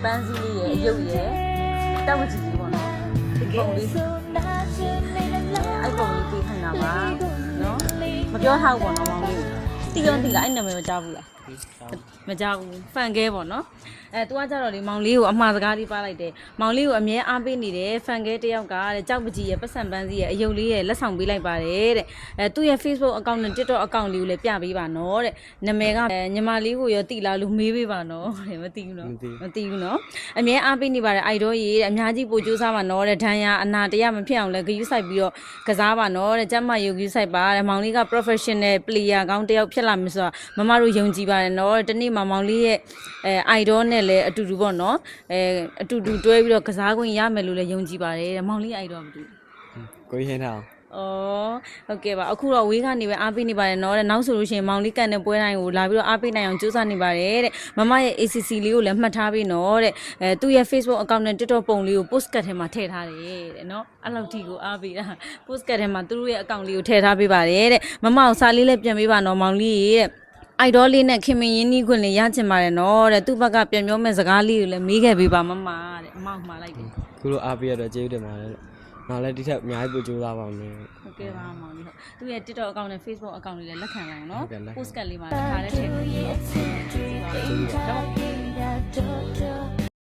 ပန်းစည်းလေးရဲ့အယုတ်ရဲ့တောက်ကြည့်ပေါ့နော်ဒီပုံလေးအဲ့ပုံလေးပေးခိုင်းတာပါနော်မပြောထားဘူးပေါ့နော်မောင်လေးတီးရောတီးလားအဲ့နာမည်မကြားဘူးလားမကြားဘူးဖန်ကဲပေါ့နော်သူကကြတော့လေမောင်လေးကိုအမှားစကားလေးပါလိုက်တယ်မောင်လေးကိုအမြဲအားပေးနေတယ်ဖန်ကဲတယောက်ကတဲ့ကြောက်ပကြီးရဲ့ပတ်စံပန်းစီရဲ့အယုတ်လေးရဲ့လက်ဆောင်ပေးလိုက်ပါတယ်တဲ့သူ့ရဲ့ Facebook account နဲ့ TikTok account လေးကိုလည်းပြပေးပါနော်တဲ့နာမည်ကညီမလေးကိုရောတိလာလို့မေးပေးပါနော်တဲ့မသိဘူးနော်မသိဘူးနော်အမြဲအားပေးနေပါတယ်အိုက်တော့ရေတဲ့အများကြီးပို့ကြိုးစားပါနော်တဲ့ဒဏ်ရာအနာတရားမဖြစ်အောင်လဲဂရုစိုက်ပြီးတော့ကစားပါနော်တဲ့ကျမယုံကြည်စိုက်ပါတဲ့မောင်လေးက professional player ကောင်းတယောက်ဖြစ်လာမယ်ဆိုတာမမတို့ယုံကြည်ပါတယ်နော်တဲ့တနေ့မှမောင်လေးရဲ့အိုက်တော့နဲ့လည်းအတူတူပေါ့နော်အတူတူတွဲပြီးတော့ကစားခွင့်ရမယ်လို့လည်းယုံကြည်ပါတယ်တဲ့မောင်လေးအိုက်တော့မတူကိုရင်းထားဟုတ်ကဲ့ပါအခုတော့ဝေးကနေပဲအားပေးနေပါတယ်နော်တဲ့နောက်ဆိုလို့ရှိရင်မောင်လေးကန်တဲ့ပွဲတိုင်းကိုလာပြီးတော့အားပေးနိုင်အောင်ကြိုးစားနေပါတယ်တဲ့မမရဲ့ ACC လေးကိုလည်းမှတ်ထားပေးနော်တဲ့သူ့ရဲ့ Facebook account နဲ့ TikTok ပုံလေးကို post ကတ်ထဲမှာထည့်ထားတယ်တဲ့နော်အဲ့လောက်ထိကိုအားပေးတာ post ကတ်ထဲမှာသူတို့ရဲ့ account လေးကိုထည့်ထားပေးပါတယ်တဲ့မမကိုစာလေးလည်းပြန်ပေးပါနော်မောင်လေးတဲ့အိုက်ဒေါ်လေးနဲ့ခင်မင်းရင်းနှီးခွင့်လေးရချင်ပါတယ်နော်တဲ့သူ့ဘက်ကပြန်ပြောမဲ့စကားလေးကိုလည်းမေးခဲ့ပေးပါမမတဲ့အမောက်မှားလိုက်တယ်ခုလိုအားပေးရတော့ကျေးဇူးတင်ပါတယ်နောက်လည်းဒီထက်အများကြီးပို့ကြိုးစားပါမယ်ဟုတ်ကဲ့ပါမောင်လေးဟုတ်သူရဲ့ TikTok account နဲ့ Facebook account လေးလည်းလက်ခံလိုက်နော် post ကတ်လေးမှာတစ်ခါတည်းထည့်ပေးနော်